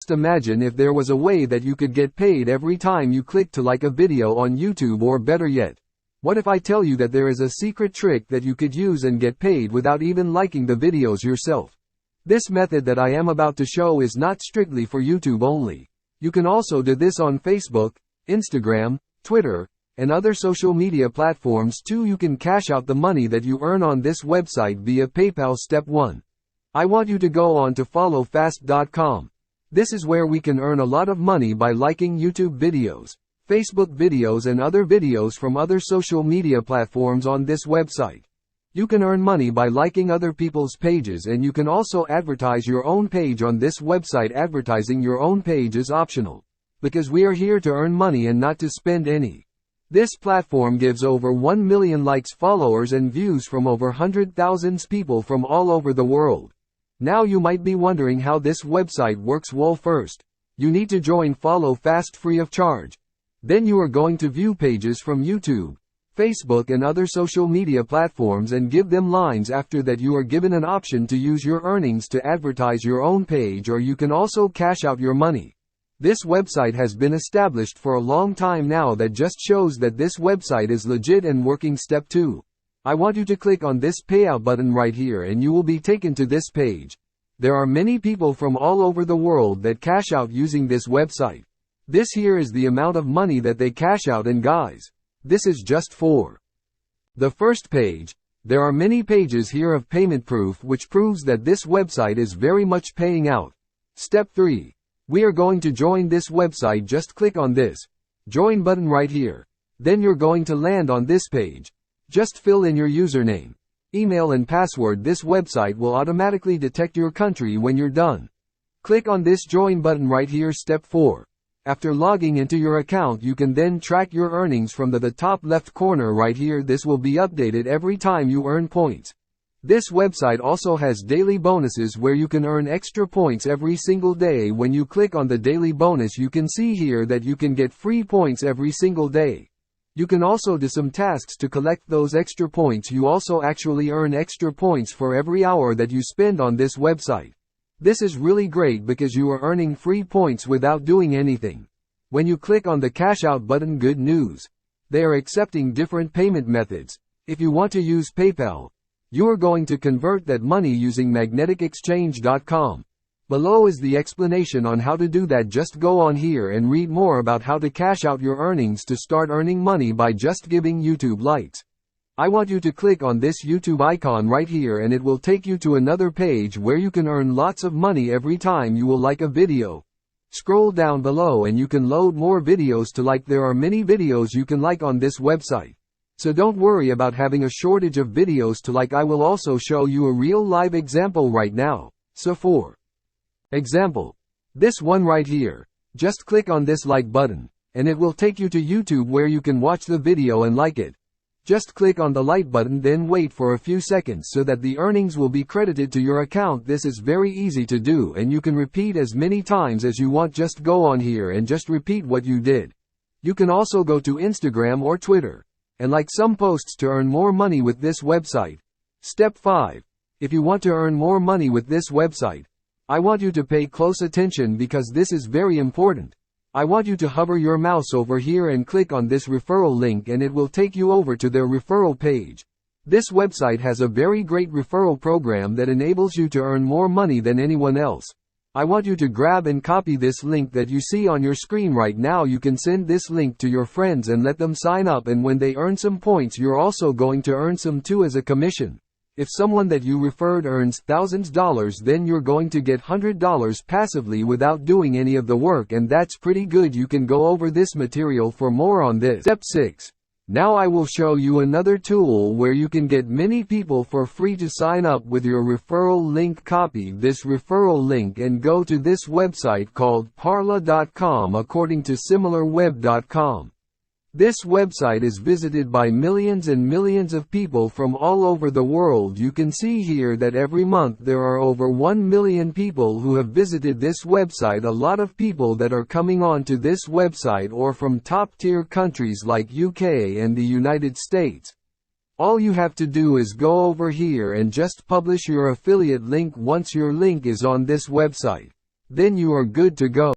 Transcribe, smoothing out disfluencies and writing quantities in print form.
Just imagine if there was a way that you could get paid every time you click to like a video on YouTube, or better yet, what if I tell you that there is a secret trick that you could use and get paid without even liking the videos yourself? This method that I am about to show is not strictly for YouTube only. You can also do this on Facebook, Instagram, Twitter, and other social media platforms too. You can cash out the money that you earn on this website via PayPal. Step 1. I want you to go on to followfast.com. This is where we can earn a lot of money by liking YouTube videos, Facebook videos, and other videos from other social media platforms on this website. You can earn money by liking other people's pages, and you can also advertise your own page on this website. Advertising your own page is optional, because we are here to earn money and not to spend any. This platform gives over 1 million likes, followers, and views from over 100,000 people from all over the world. Now you might be wondering how this website works. Well, first, you need to join Follow Fast free of charge. Then you are going to view pages from YouTube, Facebook, and other social media platforms and give them lines. After that, you are given an option to use your earnings to advertise your own page, or you can also cash out your money. This website has been established for a long time now. That just shows that this website is legit and working. Step 2. I want you to click on this payout button right here and you will be taken to this page. There are many people from all over the world that cash out using this website. This here is the amount of money that they cash out, and guys, this is just for the first page. There are many pages here of payment proof which proves that this website is very much paying out. Step 3. We are going to join this website. Just click on this join button right here. Then you're going to land on this page. Just fill in your username, email, and password. This website will automatically detect your country when you're done. Click on this join button right here. Step 4. After logging into your account, you can then track your earnings from the top left corner right here. This will be updated every time you earn points. This website also has daily bonuses where you can earn extra points every single day. When you click on the daily bonus, you can see here that you can get free points every single day. You can also do some tasks to collect those extra points. You also actually earn extra points for every hour that you spend on this website. This is really great because you are earning free points without doing anything. When you click on the cash out button, good news. They are accepting different payment methods. If you want to use PayPal, you are going to convert that money using magneticexchange.com. Below is the explanation on how to do that. Just go on here and read more about how to cash out your earnings to start earning money by just giving YouTube likes. I want you to click on this YouTube icon right here and it will take you to another page where you can earn lots of money every time you will like a video. Scroll down below and you can load more videos to like. There are many videos you can like on this website. So don't worry about having a shortage of videos to like. I will also show you a real live example right now. So for example, this one right here, just click on this like button, and it will take you to YouTube where you can watch the video and like it. Just click on the like button, then wait for a few seconds so that the earnings will be credited to your account. This is very easy to do and you can repeat as many times as you want. Just go on here and just repeat what you did. You can also go to Instagram or Twitter and like some posts to earn more money with this website. Step 5. If you want to earn more money with this website, I want you to pay close attention because this is very important. I want you to hover your mouse over here and click on this referral link and it will take you over to their referral page. This website has a very great referral program that enables you to earn more money than anyone else. I want you to grab and copy this link that you see on your screen right now. You can send this link to your friends and let them sign up, and when they earn some points, you're also going to earn some too as a commission. If someone that you referred earns $1,000, then you're going to get $100 passively without doing any of the work, and that's pretty good. You can go over this material for more on this. Step 6. Now I will show you another tool where you can get many people for free to sign up with your referral link. Copy this referral link and go to this website called parla.com according to similarweb.com. This website is visited by millions and millions of people from all over the world. You can see here that every month there are over 1 million people who have visited this website. A lot of people that are coming on to this website or from top tier countries like UK and the United States. All you have to do is go over here and just publish your affiliate link. Once your link is on this website, Then you are good to go.